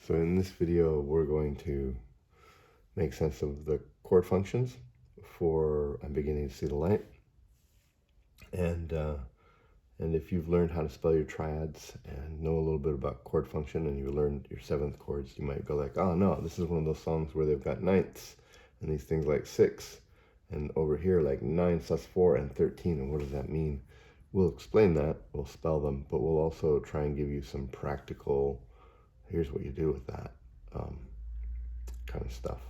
So in this video, we're going to make sense of the chord functions for I'm beginning to see the light. And if you've learned how to spell your triads and know a little bit about chord function and you learned your seventh chords, you might go like, oh no, this is one of those songs where they've got ninths and these things like 6 and over here like 9 sus4 and 13, and what does that mean? We'll explain that, we'll spell them, but we'll also try and give you some practical, here's what you do with that kind of stuff.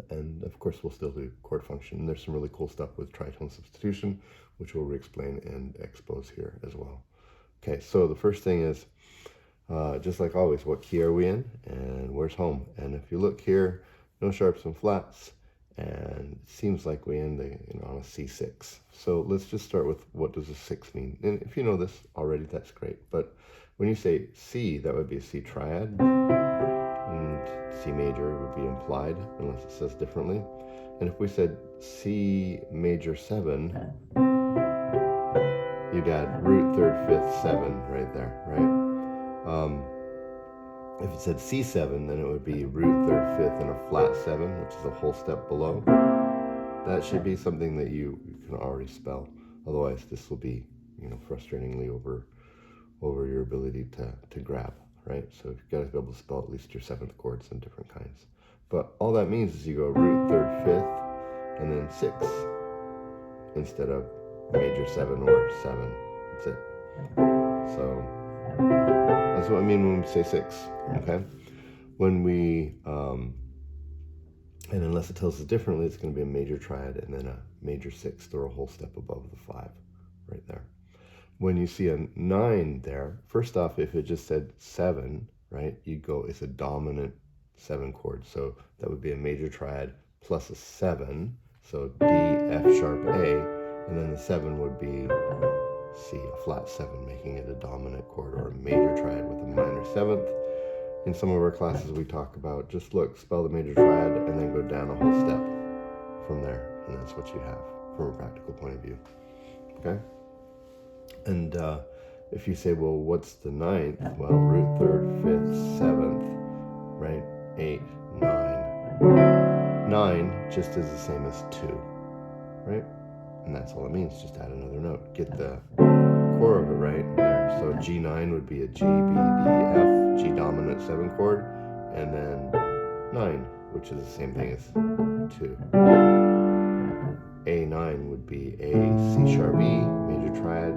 And of course we'll still do chord function. There's some really cool stuff with tritone substitution, which we'll re-explain and expose here as well. Okay, so the first thing is, just like always, what key are we in and where's home? And if you look here, no sharps and flats, and it seems like we end on a C6. So let's just start with what does a 6 mean? And if you know this already, that's great. But when you say C, that would be a C triad, and C major would be implied unless it says differently. And if we said C major 7, you'd add root, 3rd, 5th, 7 right there, right? If it said C7, then it would be root, 3rd, 5th, and a flat 7, which is a whole step below. That should be something that you can already spell. Otherwise, this will be, frustratingly over your ability to grab, right? So you've got to be able to spell at least your seventh chords in different kinds. But all that means is you go root, 3rd, 5th, and then 6 instead of major 7 or 7. That's it. So that's what I mean when we say 6, okay? When we, and unless it tells us differently, it's going to be a major triad and then a major 6th or a whole step above the 5 right there. When you see a 9 there, first off, if it just said 7, right, you'd go, it's a dominant 7 chord. So that would be a major triad plus a 7. So D, F sharp, A, and then the 7 would be C, a flat 7, making it a dominant chord, or a major triad with a minor 7th. In some of our classes we talk about, just look, spell the major triad, and then go down a whole step from there. And that's what you have from a practical point of view, okay? And if you say, well, what's the 9th? Well, root, 3rd, 5th, 7th, right? 8, 9. 9 just is the same as 2, right? And that's all it means, just add another note. Get the core of it right there. So G9 would be a G, B, D, F, G dominant 7 chord, and then 9, which is the same thing as 2. A9 would be a C sharp E, major triad,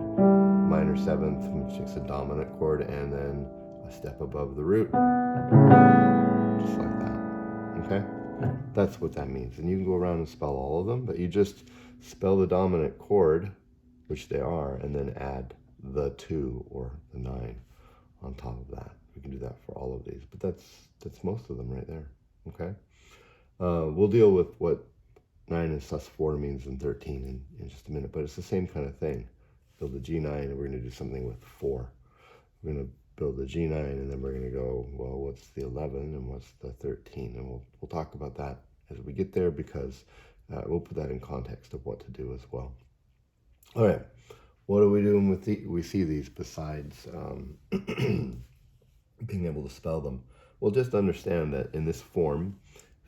minor 7th, which is a dominant chord, and then a step above the root, just like that, okay? That's what that means. And you can go around and spell all of them, but you just spell the dominant chord, which they are, and then add the 2 or the 9 on top of that. We can do that for all of these, but that's most of them right there, okay? We'll deal with what 9 and sus4 means in 13 in just a minute, but it's the same kind of thing. Build a G9, and we're going to do something with 4. We're going to build a G9, and then we're going to go, well, what's the 11 and what's the 13? And we'll talk about that as we get there, because we'll put that in context of what to do as well. All right, what are we doing with we see these besides being able to spell them? Well, just understand that in this form,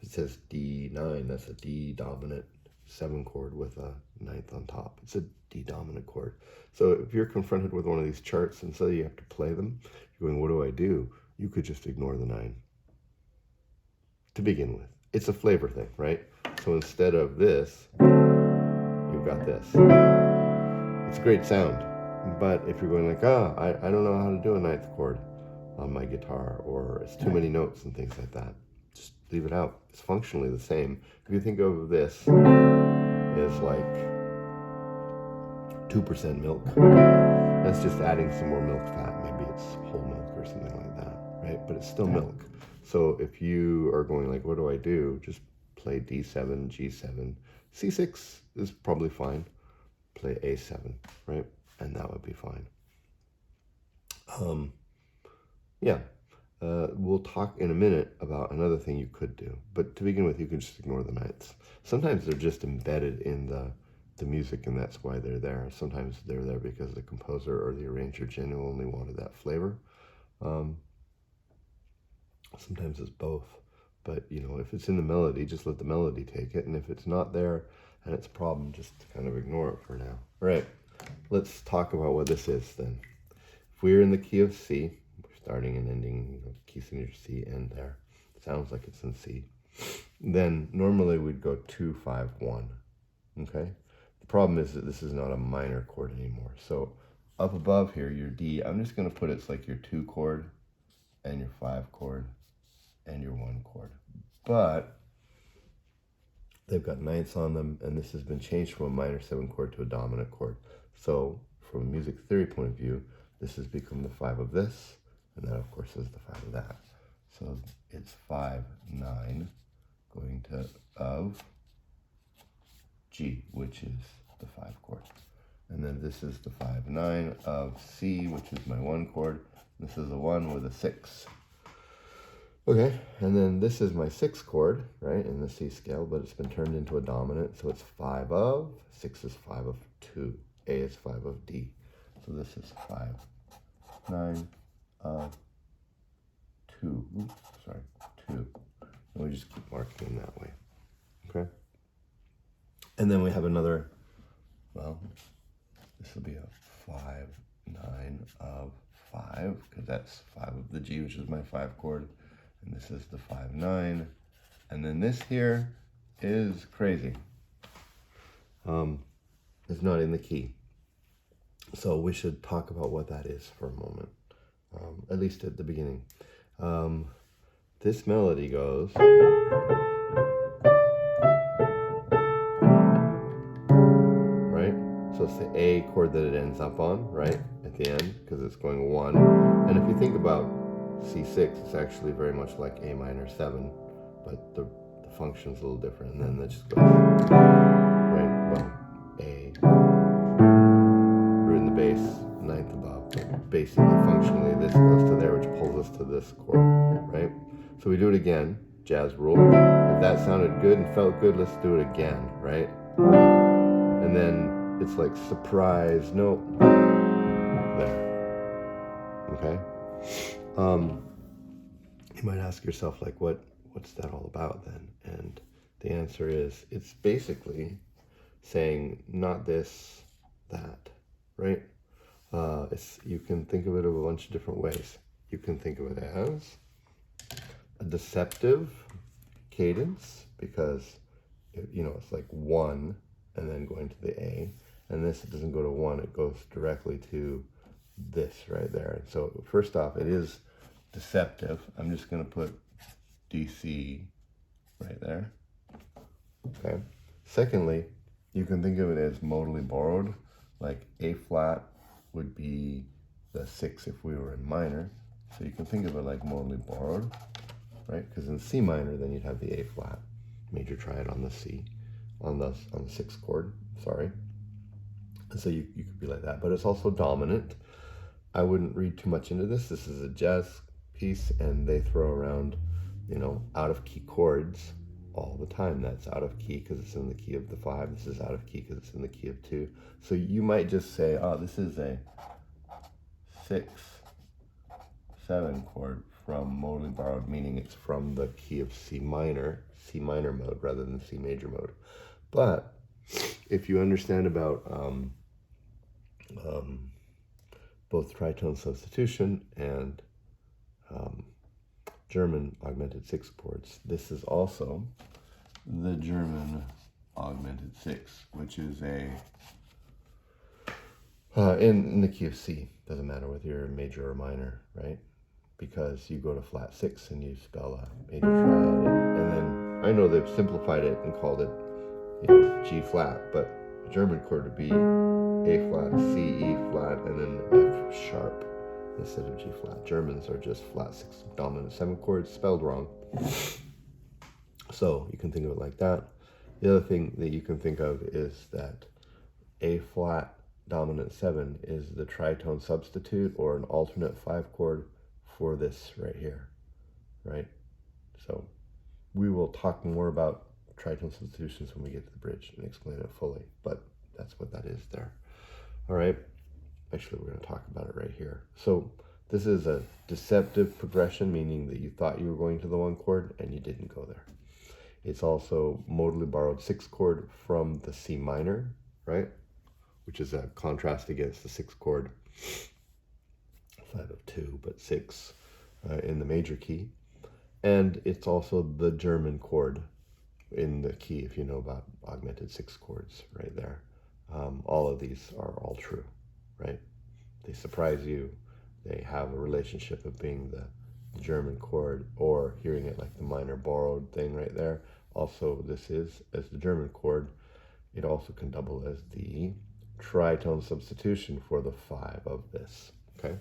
it says D9, that's a D dominant 7 chord with a 9th on top. It's a D dominant chord. So if you're confronted with one of these charts and so you have to play them, you're going, what do I do? You could just ignore the 9 to begin with. It's a flavor thing, right? So instead of this, you've got this. It's a great sound, but if you're going like, I don't know how to do a 9th chord on my guitar, or it's too many notes and things like that, just leave it out. It's functionally the same. If you think of this as like 2% milk, that's just adding some more milk fat. Maybe it's whole milk or something like that, right? But it's still milk. So if you are going like, what do I do? Just play D7, G7. C6 is probably fine. Play A7, right? And that would be fine. Yeah. We'll talk in a minute about another thing you could do. But to begin with, you can just ignore the 9ths. Sometimes they're just embedded in the music, and that's why they're there. Sometimes they're there because the composer or the arranger genuinely wanted that flavor. Sometimes it's both. But, you know, if it's in the melody, just let the melody take it. And if it's not there and it's a problem, just kind of ignore it for now. All right, let's talk about what this is then. If we're in the key of C, we're starting and ending, you know, key signature C, end there. Sounds like it's in C. Then normally we'd go 2, 5, 1. Okay? The problem is that this is not a minor chord anymore. So up above here, your D, I'm just going to put it's like your 2 chord and your 5 chord and your 1 chord. But they've got ninths on them, and this has been changed from a minor 7 chord to a dominant chord. So from a music theory point of view, this has become the 5 of this, and that of course is the 5 of that. So it's 5, 9, going to of G, which is the 5 chord. And then this is the 5, 9 of C, which is my 1 chord. This is a 1 with a 6. Okay, and then this is my 6 chord, right, in the C scale, but it's been turned into a dominant, so it's 5 of, 6 is 5 of 2, A is 5 of D. So this is 5, 9 of 2, oops, sorry, 2. And we just keep marking them that way, okay? And then we have another, well, this will be a 5, 9 of 5, because that's 5 of the G, which is my 5 chord. And this is the 5, 9. And then this here is crazy. It's not in the key. So we should talk about what that is for a moment, at least at the beginning. This melody goes... right? So it's the A chord that it ends up on, right? At the end, because it's going 1. And if you think about C6, it's actually very much like A minor 7, but the function's a little different, and then that just goes, right, well, A, root in the bass, ninth above, but basically, functionally, this goes to there, which pulls us to this chord, right? So we do it again, jazz rule. If that sounded good and felt good, let's do it again, right? And then it's like surprise note, there, okay? You might ask yourself, like, what's that all about then? And the answer is, it's basically saying not this, that, right? You can think of it of a bunch of different ways. You can think of it as a deceptive cadence, because, you know, it's like 1 and then going to the A. And this, it doesn't go to 1, it goes directly to this right there. And so first off, it is deceptive. I'm just going to put DC right there. Okay. Secondly, you can think of it as modally borrowed. Like A flat would be the 6 if we were in minor. So you can think of it like modally borrowed, right? Because in C minor, then you'd have the A flat major triad on the C, on the 6th chord. Sorry. And so you could be like that, but it's also dominant. I wouldn't read too much into this. This is a jazz piece, and they throw around, you know, out of key chords all the time. That's out of key because it's in the key of the 5. This is out of key because it's in the key of 2. So you might just say, oh, this is a 6, 7 chord from modally borrowed, meaning it's from the key of C minor mode rather than C major mode. But if you understand about both tritone substitution and German augmented 6 chords, this is also the German augmented 6, which is a in the key of C. Doesn't matter whether you're major or minor, right? Because you go to flat 6 and you spell a major triad, and then I know they've simplified it and called it, you know, G flat, but a German chord would be A flat, C, E flat, and then F sharp instead of G flat. Germans are just flat 6 dominant 7 chords spelled wrong. So you can think of it like that. The other thing that you can think of is that A flat dominant 7 is the tritone substitute or an alternate 5 chord for this right here, right? So we will talk more about tritone substitutions when we get to the bridge and explain it fully, but that's what that is there. All right, actually we're going to talk about it right here. So This is a deceptive progression, meaning that you thought you were going to the 1 chord and you didn't go there. It's also modally borrowed 6 chord from the C minor, right? Which is a contrast against the 6 chord, 5 of 2, but 6 in the major key. And it's also the German chord in the key, if you know about augmented 6 chords right there. All of these are all true, right? They surprise you. They have a relationship of being the German chord, or hearing it like the minor borrowed thing right there. Also, this is, as the German chord, it also can double as the tritone substitution for the 5 of this, okay?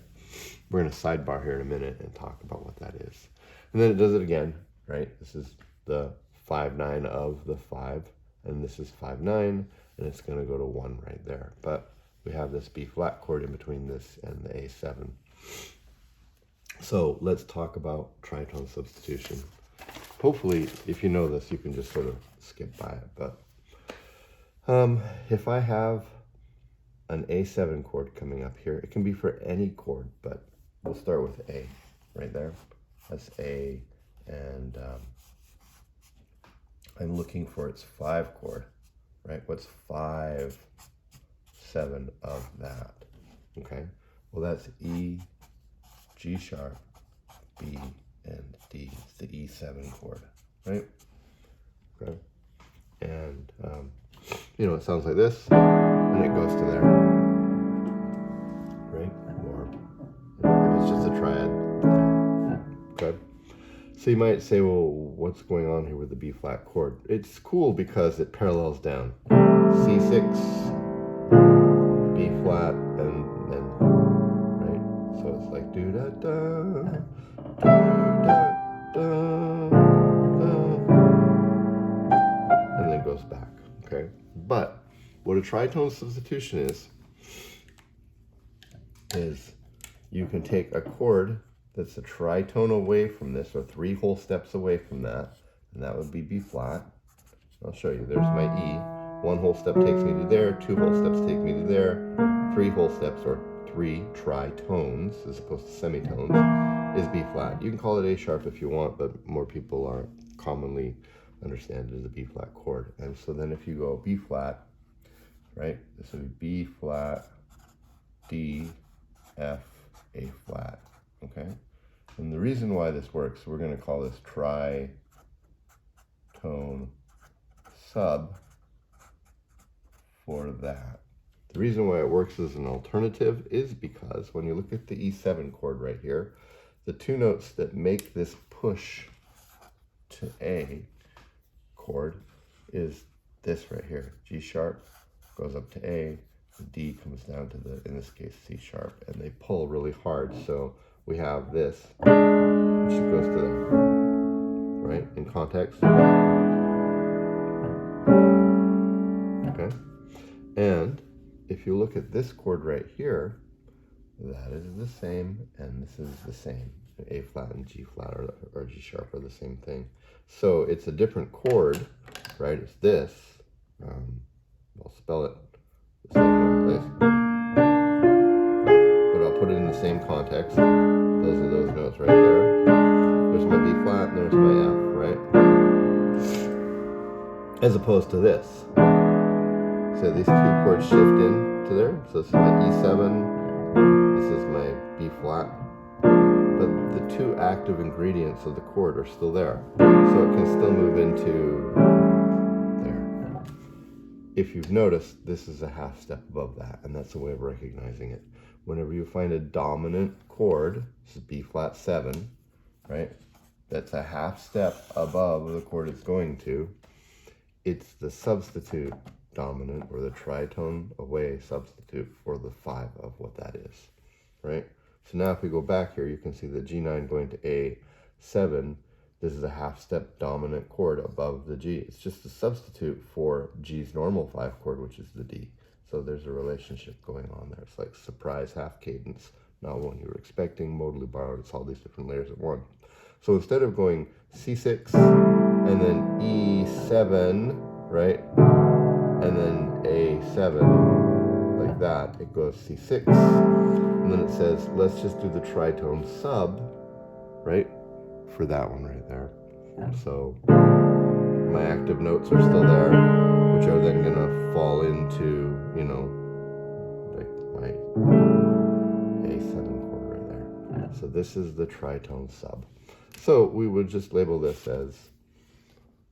We're going to sidebar here in a minute and talk about what that is. And then it does it again, right? This is the 5/9 of the 5, and this is 5/9, and it's going to go to 1 right there. But we have this B flat chord in between this and the A7. So let's talk about tritone substitution. Hopefully, if you know this, you can just sort of skip by it. But if I have an A7 chord coming up here, it can be for any chord, but we'll start with A right there. That's A, and I'm looking for its 5 chord, right? What's 5/7 of that? Okay, well, that's E, G sharp, B, and D. It's the E7 chord, right? Okay, and you know, it sounds like this, and it goes to there, right? Or if it's just a triad, okay. So you might say, well, what's going on here with the B flat chord? It's cool because it parallels down. C6, B flat, and right? So it's like do da da, do da da, da, and then it goes back, okay? But what a tritone substitution is you can take a chord that's a tritone away from this, or 3 whole steps away from that, and that would be B flat. I'll show you. There's my E. 1 whole step takes me to there, 2 whole steps take me to there, 3 whole steps, or 3 tritones, as opposed to semitones, is B flat. You can call it A sharp if you want, but more people are commonly understand it as a B flat chord. And so then if you go B flat, right, this would be B flat, D, F, A flat, okay? And the reason why this works, we're going to call this tritone sub for that. The reason why it works as an alternative is because when you look at the E7 chord right here, the 2 notes that make this push to A chord is this right here. G sharp goes up to A, D comes down to the, in this case, C sharp, and they pull really hard. So we have this, which goes to there, right, in context. Okay, and if you look at this chord right here, that is the same, and this is the same. A flat and G flat or G sharp are the same thing. So it's a different chord, right? It's this. I'll spell it the same way as this, but I'll put it in the same context. Those are those notes right there. There's my B flat and there's my F, right? As opposed to this. So these 2 chords shift in to there. So this is my E7, this is my B flat. But the 2 active ingredients of the chord are still there. So it can still move into there. If you've noticed, this is a half step above that, and that's a way of recognizing it. Whenever you find a dominant chord, this is B flat 7, right? That's a half step above the chord it's going to. It's the substitute dominant, or the tritone away substitute for the 5 of what that is, right? So now if we go back here, you can see the G9 going to A7. This is a half step dominant chord above the G. It's just a substitute for G's normal 5 chord, which is the D. So there's a relationship going on there. It's like surprise half cadence, not one you were expecting, modally borrowed. It's all these different layers at one. So instead of going C6 and then E7, right, and then A7 like like that, it goes C6, and then it says, let's just do the tritone sub, right, for that one right there. So my active notes are still there, which are then going to fall into, you know, like my A7 chord right there. So this is the tritone sub. So we would just label this as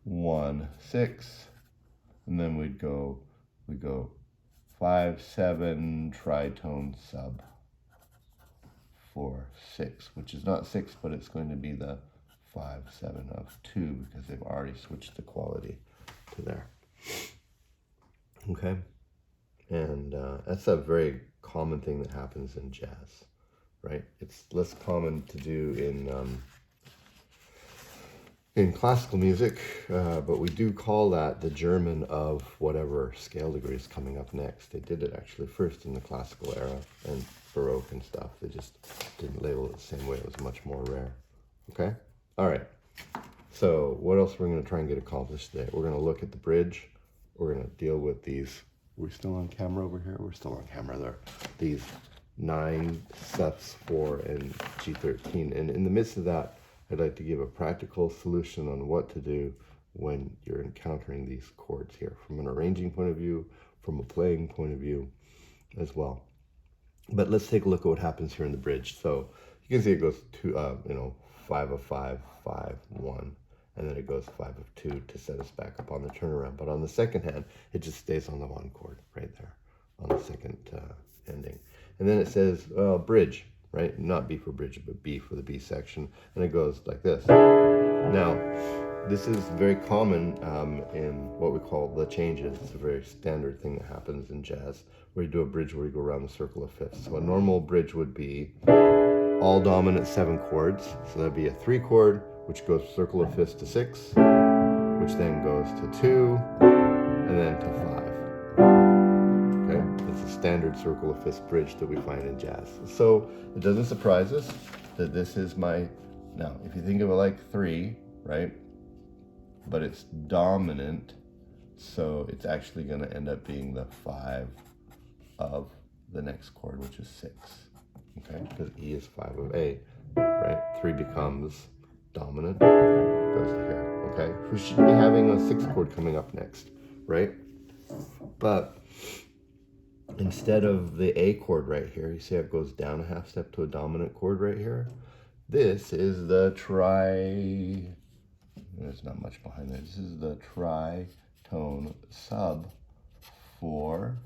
1, 6, and then we go 5, 7, tritone sub 4, 6, which is not 6, but it's going to be the 5, 7 of 2 because they've already switched the quality to there. Okay, and that's a very common thing that happens in jazz, right? It's less common to do in classical music, but we do call that the German of whatever scale degree is coming up next. They did it actually first in the classical era and Baroque and stuff. They just didn't label it the same way. It was much more rare. Okay? All right. So what else we're going to try and get accomplished today? We're going to look at the bridge. We're going to deal with these. We're still on camera over here. We're still on camera there. These 9 steps 4 and G13. And in the midst of that, I'd like to give a practical solution on what to do when you're encountering these chords here, from an arranging point of view, from a playing point of view as well. But let's take a look at what happens here in the bridge. So you can see it goes to 5 of 5, 5, 1, and then it goes 5 of 2 to set us back up on the turnaround. But on the second hand, it just stays on the 1 chord right there on the second ending. And then it says bridge, right? Not B for bridge, but B for the B section. And it goes like this. Now, this is very common in what we call the changes. It's a very standard thing that happens in jazz, where you do a bridge where you go around the circle of fifths. So a normal bridge would be all dominant 7 chords. So that'd be a 3 chord, which goes circle of fifths to 6, which then goes to 2, and then to 5. Okay, it's a standard circle of fifths bridge that we find in jazz. So it doesn't surprise us that this is my, now if you think of it like 3, right, but it's dominant, so it's actually going to end up being the 5 of the next chord, which is 6. Okay, because E is 5 of A, right? 3 becomes dominant, goes to here. Okay, we should be having a 6 chord coming up next, right? But instead of the A chord right here, you see how it goes down a half step to a dominant chord right here? This is the there's not much behind there. This is the tritone sub for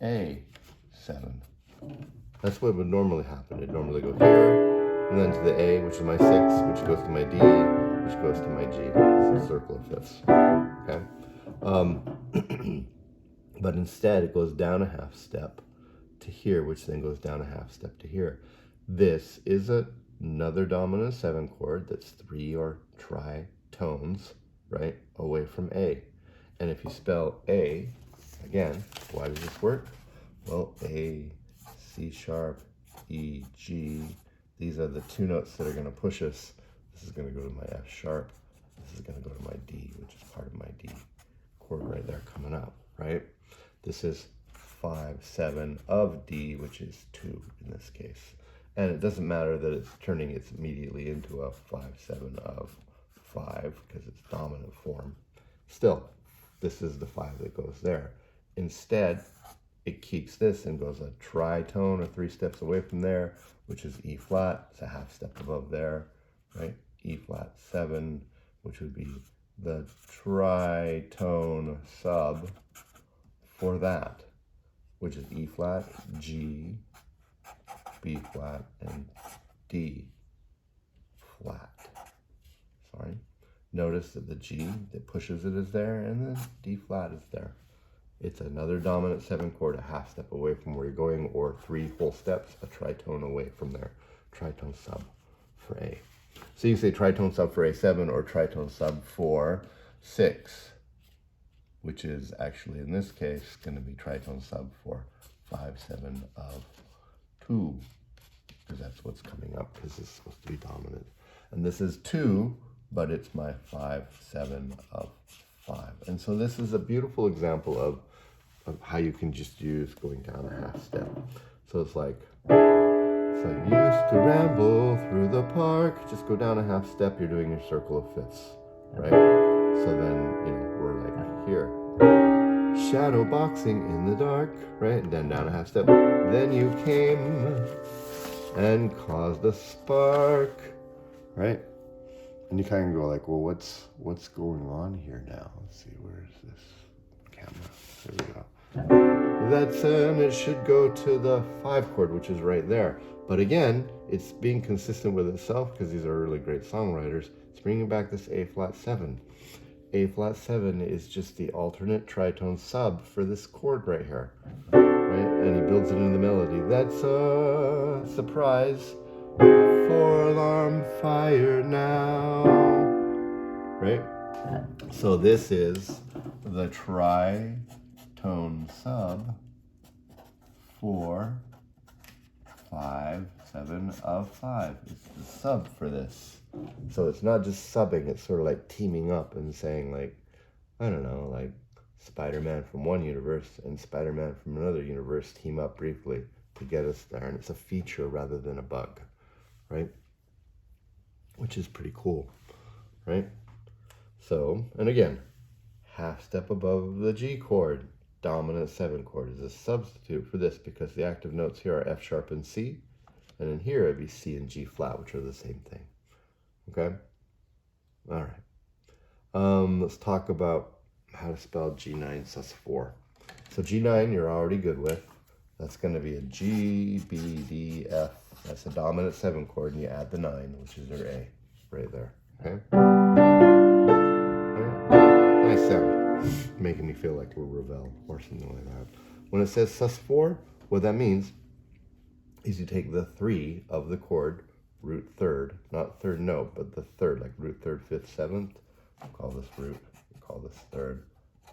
A7. That's what would normally happen. It'd normally go here, and then to the A, which is my 6, which goes to my D, which goes to my G. It's a circle of fifths. Okay? But instead, it goes down a half step to here, which then goes down a half step to here. This is another dominant 7 chord that's 3 or tritones, right, away from A. And if you spell A, again, why does this work? Well, A, C sharp, E, G. These are the 2 notes that are going to push us. This is going to go to my F sharp. This is going to go to my D, which is part of my D chord right there coming up, right? This is 5, 7 of D, which is 2 in this case. And it doesn't matter that it's turning it immediately into a 5, 7 of 5 because it's dominant form. Still, this is the 5 that goes there. Instead, it keeps this and goes a tritone or 3 steps away from there, which is E flat. It's a half step above there, right? E flat 7, which would be the tritone sub for that, which is E flat, G, B flat, and D flat. Sorry. Notice that the G that pushes it is there, and then D flat is there. It's another dominant 7 chord, a half step away from where you're going, or 3 full steps, a tritone away from there. Tritone sub for A. So you say tritone sub for A7 or tritone sub for 6, which is actually in this case going to be tritone sub for 5, 7 of 2, because that's what's coming up, because it's supposed to be dominant. And this is 2, but it's my 5, 7 of 5. And so this is a beautiful example of of how you can just use going down a half step. So it's like used to ramble through the park. Just go down a half step, you're doing your circle of fifths, right? So then, we're like here. Shadow boxing in the dark, right? And then down a half step. Then you came and caused a spark, right? And you kind of go like, well, what's going on here now? Let's see, where's this camera? There we go. That's and it should go to the 5 chord, which is right there. But again, it's being consistent with itself because these are really great songwriters. It's bringing back this A flat 7. A flat 7 is just the alternate tritone sub for this chord right here, right? And he builds it into the melody. That's a surprise. 4-alarm fire now, right? So this is the tritone sub 4, 5, 7 of 5. It's the sub for this. So it's not just subbing, it's sort of like teaming up and saying like, I don't know, like Spider-Man from one universe and Spider-Man from another universe team up briefly to get us there. And it's a feature rather than a bug, right? Which is pretty cool, right? So, and again, half step above the G chord, dominant 7 chord is a substitute for this because the active notes here are F sharp and C. And in here it'd be C and G flat, which are the same thing. Okay? All right. Let's talk about how to spell G9 sus4. So G9 you're already good with. That's going to be a G, B, D, F. That's a dominant 7 chord, and you add the 9, which is your A, right there. Okay? Right. Nice sound. Making me feel like we're Ravel or something like that. When it says sus4, what that means is you take the 3 of the chord, root 3rd, not 3rd note, but the 3rd, like root 3rd, 5th, 7th. Call this root, call this 3rd,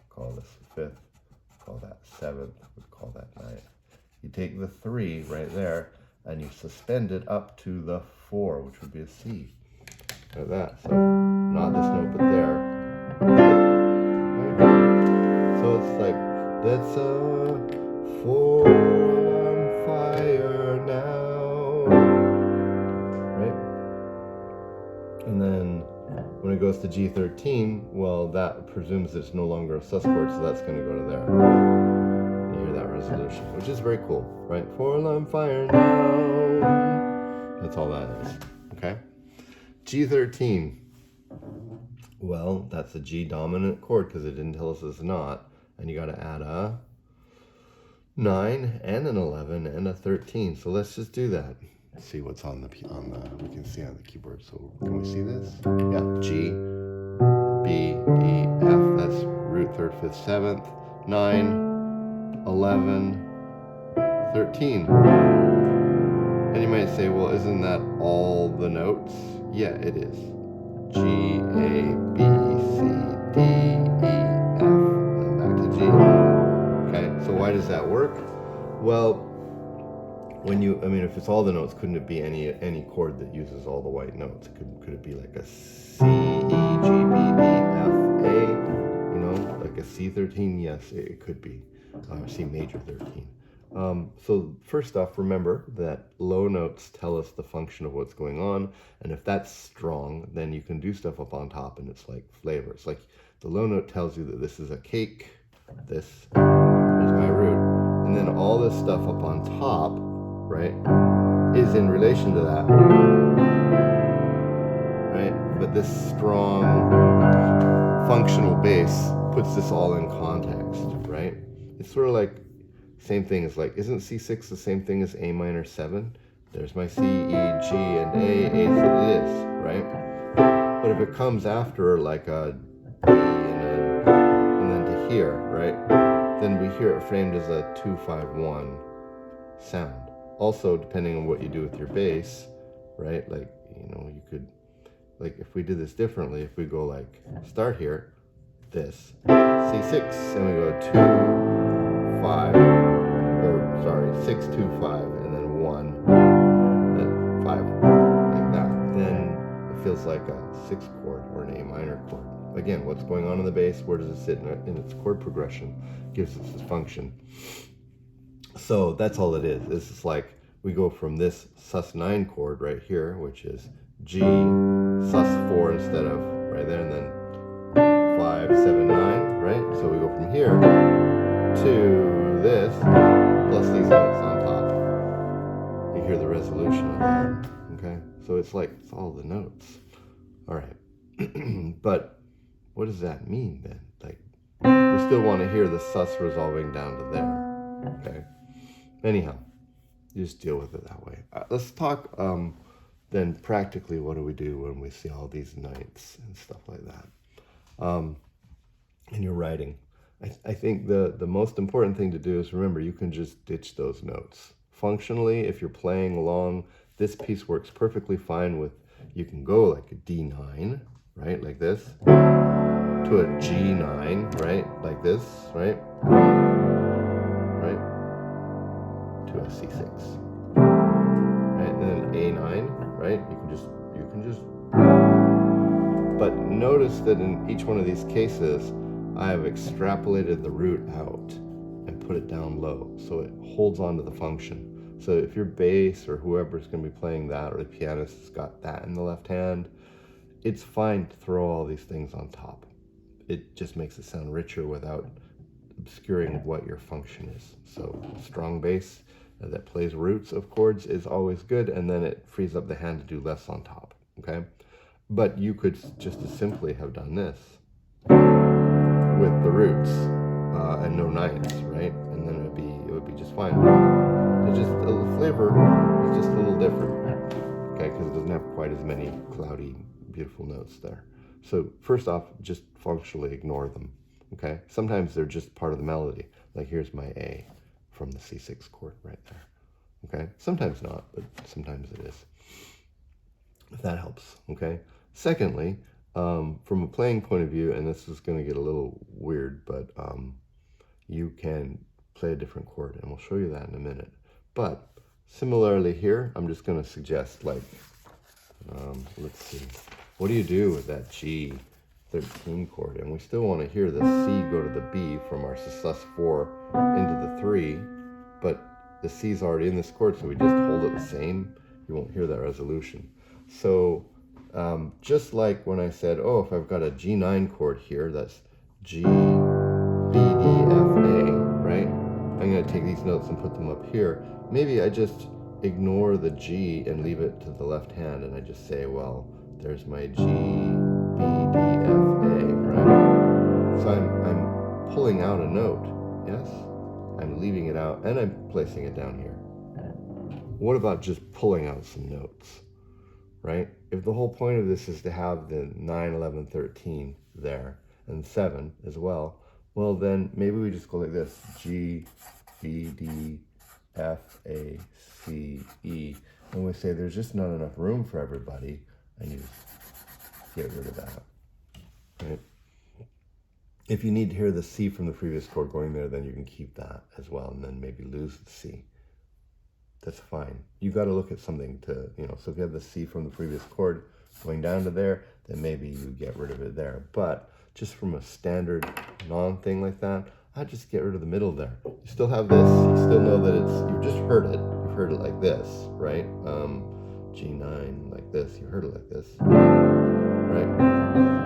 call this 5th, call that 7th, call that 9th. You take the 3 right there, and you suspend it up to the 4, which would be a C. Like that. So, not this note, but there. Right. So it's like, that's a 4-alarm fire now. Right? And then, when it goes to G13, well, that presumes it's no longer a sus chord, so that's going to go to there. You hear that resolution, which is very cool, right? 4-alarm fire now. That's all that is, okay? G13. Well, that's a G dominant chord because it didn't tell us it's not. And you got to add a 9 and an 11 and a 13. So let's just do that. Let's see what's on the we can see on the keyboard. So can we see this? Yeah, G, B, D, F. That's root 3rd, 5th, 7th, 9, 11, 13. And you might say, well, isn't that all the notes? Yeah, it is. G, A, B, C, D, E, F, and back to G. Okay, so why does that work? Well, if it's all the notes, couldn't it be any chord that uses all the white notes? Could it be like a C, E, G, B, D, F, A? Like a C13? Yes, it could be. C major 13. So first off, remember that low notes tell us the function of what's going on, and if that's strong, then you can do stuff up on top, and it's like flavor. It's like the low note tells you that this is a cake, this is my root, and then all this stuff up on top, right, is in relation to that, right? But this strong functional bass puts this all in context, right? It's sort of like same thing as like, isn't C6 the same thing as A minor 7? There's my C, E, G, and A, so it is, right? But if it comes after like a D and then to here, right? Then we hear it framed as a 2-5-1 sound. Also, depending on what you do with your bass, right? Like, you could, like if we did this differently, if we go like, start here, this, C6, and we go 2, 5, 6, 2, 5, and then 1, and 5, like that. Then it feels like a 6th chord or an A minor chord, again, what's going on in the bass, where does it sit in its chord progression, gives us its function. So that's all it is. It's just like we go from this sus9 chord right here, which is G, sus4 instead of right there, and then 5, 7, 9, right? So we go from here to this, plus these notes on top. You hear the resolution of that, okay? So it's like, it's all the notes. All right. But what does that mean then? Like, we still want to hear the sus resolving down to there, okay? Anyhow, you just deal with it that way. Let's talk then practically, what do we do when we see all these ninths and stuff like that in your writing? I think the most important thing to do is remember, you can just ditch those notes. Functionally, if you're playing along, this piece works perfectly fine with, you can go like a D9, right, like this, to a G9, right, like this, right, to a C6, right, and then A9, right, you can just, but notice that in each one of these cases, I have extrapolated the root out and put it down low, so it holds on to the function. So if your bass or whoever's going to be playing that, or the pianist has got that in the left hand, it's fine to throw all these things on top. It just makes it sound richer without obscuring what your function is. So strong bass that plays roots of chords is always good, and then it frees up the hand to do less on top, okay? But you could just as simply have done this with the roots and no ninths, right? And then it would be just fine. It's just the flavor is just a little different, okay? Because it doesn't have quite as many cloudy, beautiful notes there. So first off, just functionally ignore them, okay? Sometimes they're just part of the melody. Like here's my A from the C6 chord right there, okay? Sometimes not, but sometimes it is, if that helps, okay? Secondly, from a playing point of view, and this is going to get a little weird, but you can play a different chord, and we'll show you that in a minute. But similarly here, I'm just going to suggest, like, let's see, what do you do with that G13 chord? And we still want to hear the C go to the B from our sus4 into the 3, but the C's already in this chord, so we just hold it the same. You won't hear that resolution. So just like when I said, oh, if I've got a G9 chord here, that's G, B, D, F, A, right? I'm going to take these notes and put them up here. Maybe I just ignore the G and leave it to the left hand, and I just say, well, there's my G, B, D, F, A, right? So I'm pulling out a note, yes? I'm leaving it out, and I'm placing it down here. What about just pulling out some notes, right? If the whole point of this is to have the 9, 11, 13 there, and 7 as well, well then maybe we just go like this, G, B, D, F, A, C, E, and we say there's just not enough room for everybody, and you just get rid of that, right? If you need to hear the C from the previous chord going there, then you can keep that as well, and then maybe lose the C. That's fine. You got to look at something to, so if you have the C from the previous chord going down to there, then maybe you get rid of it there. But just from a standard non-thing like that, I just get rid of the middle there. You still have this, you still know that you've just heard it. You've heard it like this, right? G9, like this, you heard it like this, right?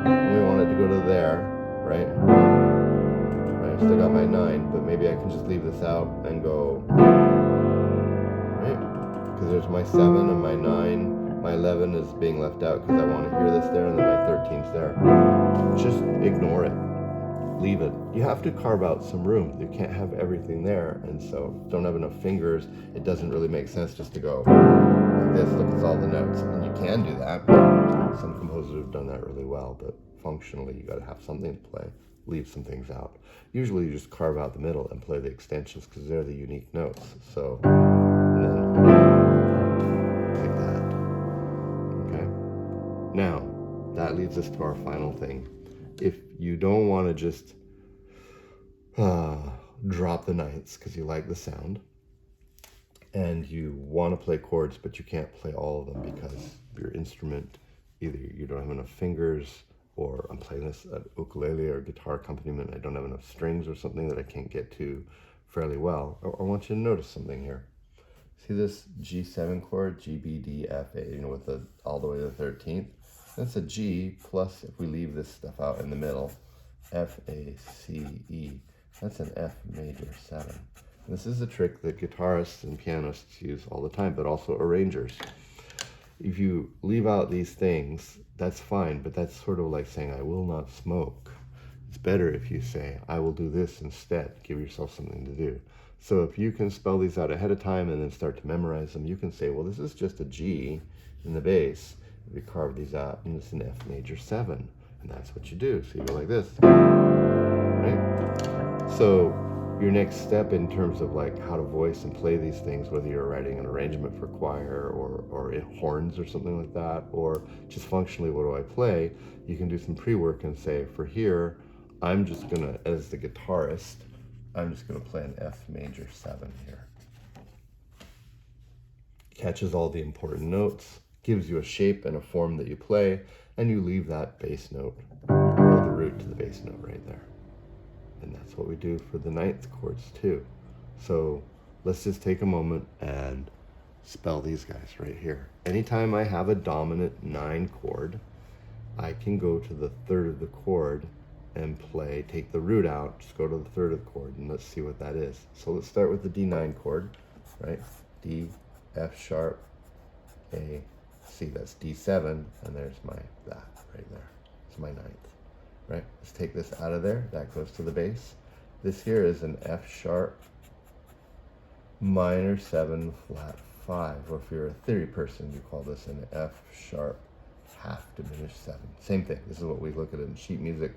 And we want it to go to there, right? Right, I still got my 9, but maybe I can just leave this out and go, because there's my 7 and my 9, my 11 is being left out because I want to hear this there, and then my 13's there. Just ignore it. Leave it. You have to carve out some room. You can't have everything there, and so don't have enough fingers. It doesn't really make sense just to go like this, look at all the notes. And you can do that. Some composers have done that really well, but functionally you got to have something to play. Leave some things out. Usually you just carve out the middle and play the extensions because they're the unique notes. So, and then like that. Okay? Now, that leads us to our final thing. If you don't want to just drop the ninths because you like the sound, and you want to play chords, but you can't play all of them because your instrument, either you don't have enough fingers, or I'm playing this at ukulele or guitar accompaniment, I don't have enough strings or something that I can't get to fairly well, I want you to notice something here. See this G7 chord, G, B, D, F, A, you know, with the all the way to the 13th? That's a G plus, if we leave this stuff out in the middle, F, A, C, E. That's an F major 7. And this is a trick that guitarists and pianists use all the time, but also arrangers. If you leave out these things, that's fine, but that's sort of like saying, I will not smoke. It's better if you say, I will do this instead. Give yourself something to do. So if you can spell these out ahead of time and then start to memorize them, you can say, well, this is just a G in the bass. If you carve these out, and it's an F major 7. And that's what you do. So you go like this, right? So your next step in terms of like how to voice and play these things, whether you're writing an arrangement for choir or in horns or something like that, or just functionally, what do I play? You can do some pre-work and say, for here, I'm just gonna, as the guitarist, I'm just gonna play an F major 7 here. Catches all the important notes, gives you a shape and a form that you play, and you leave that bass note, or the root to the bass note right there. And that's what we do for the 9th chords too. So let's just take a moment and spell these guys right here. Anytime I have a dominant 9 chord, I can go to the 3rd of the chord and play, take the root out, just go to the 3rd of the chord, and let's see what that is. So let's start with the D9 chord, right? D, F sharp, A, C, that's D7, and there's that right there. It's my 9th, right? Let's take this out of there, that goes to the bass. This here is an F sharp minor 7 flat 5, or if you're a theory person, you call this an F sharp half diminished 7. Same thing, this is what we look at in sheet music,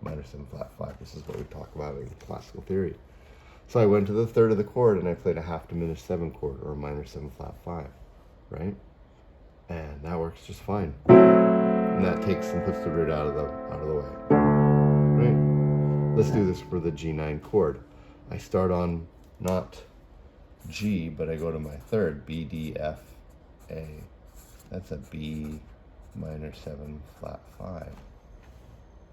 minor 7 flat 5. This is what we talk about in classical theory. So I went to the 3rd of the chord and I played a half diminished 7 chord, or a minor 7 flat 5, right? And that works just fine. And that takes and puts the root out of the way, right? Let's do this for the G9 chord. I start on not G, but I go to my 3rd, B, D, F, A. That's a B minor 7 flat 5.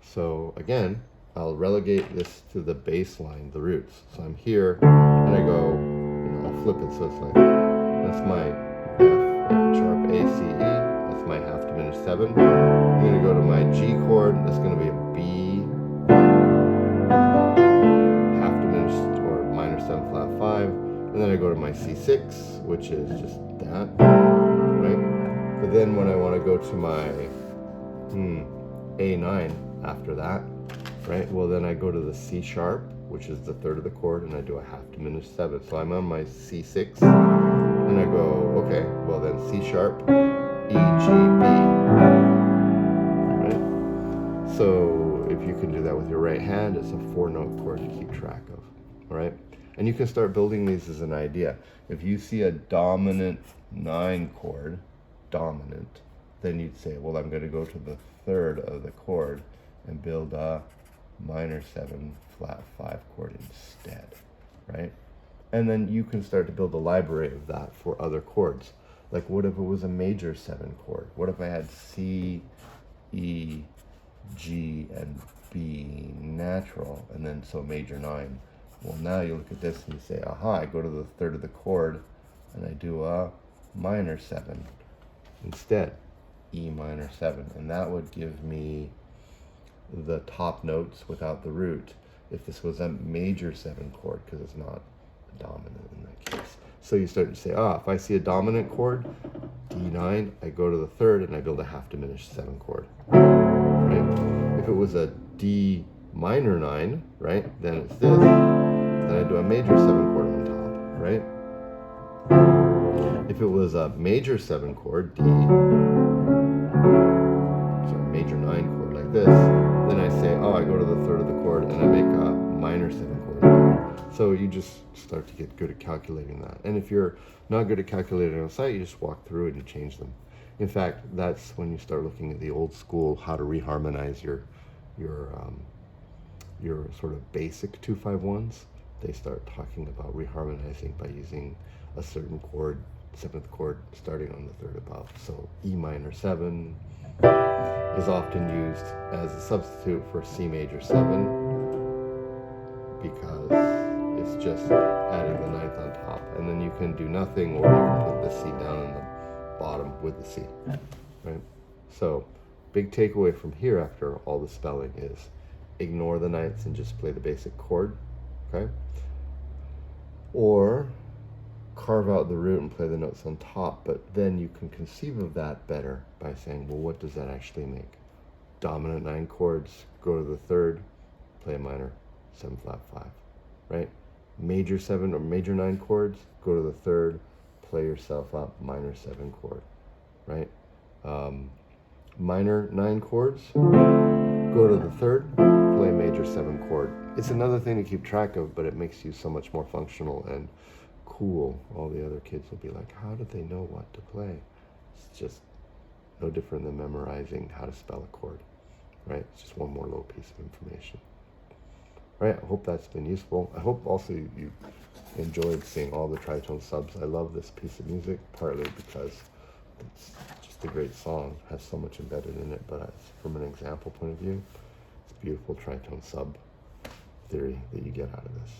So again, I'll relegate this to the bass line, the roots. So I'm here, and I go, I'll flip it so it's like, that's my F sharp A, C, E, that's my half diminished 7. I'm gonna go to my G chord, that's gonna be a B, half diminished, or minor 7 flat 5, and then I go to my C6, which is just that, right? But then when I wanna go to my A9 after that, right? Well, then I go to the C sharp, which is the 3rd of the chord, and I do a half diminished 7. So I'm on my C6, and I go, okay, well then C sharp, E, G, B, right? So if you can do that with your right hand, it's a 4-note chord to keep track of, all right? And you can start building these as an idea. If you see a dominant 9 chord, dominant, then you'd say, well, I'm gonna go to the 3rd of the chord and build a minor 7 flat 5 chord instead, right? And then you can start to build a library of that for other chords. Like, what if it was a major 7 chord? What if I had C, E, G, and B natural, and then so major 9? Well, now you look at this and you say, aha, I go to the 3rd of the chord and I do a minor 7 instead, E minor 7, and that would give me the top notes without the root if this was a major 7 chord, because it's not dominant in that case. So you start to say, if I see a dominant chord, D9, I go to the 3rd and I build a half diminished 7 chord, right? If it was a D minor 9, right, then it's this, then I do a major 7 chord on top, right? If it was a major 7 chord, major 9 chord like this, then I say, I go to the 3rd of the chord and I make a minor 7 chord. So you just start to get good at calculating that. And if you're not good at calculating on sight, you just walk through it and change them. In fact, that's when you start looking at the old school, how to reharmonize your sort of basic 2-5-1s. They start talking about reharmonizing by using a certain chord, 7th chord, starting on the 3rd above. So E minor 7, is often used as a substitute for C major 7 because it's just adding the ninth on top. And then you can do nothing, or you can put the C down in the bottom with the C, right? So, big takeaway from here after all the spelling is ignore the ninths and just play the basic chord, okay? Or carve out the root and play the notes on top, but then you can conceive of that better by saying, well, what does that actually make? Dominant 9 chords, go to the third, play a minor 7 flat 5, right? Major 7 or major 9 chords, go to the third, play yourself up minor 7 chord, right? Minor 9 chords, go to the third, play major 7 chord. It's another thing to keep track of, but it makes you so much more functional and cool. All the other kids will be like, how did they know what to play? It's just no different than memorizing how to spell a chord, right? It's just one more little piece of information. Right, I hope that's been useful. I hope also you enjoyed seeing all the tritone subs. I love this piece of music, partly because it's just a great song, it has so much embedded in it, but from an example point of view, it's beautiful tritone sub theory that you get out of this.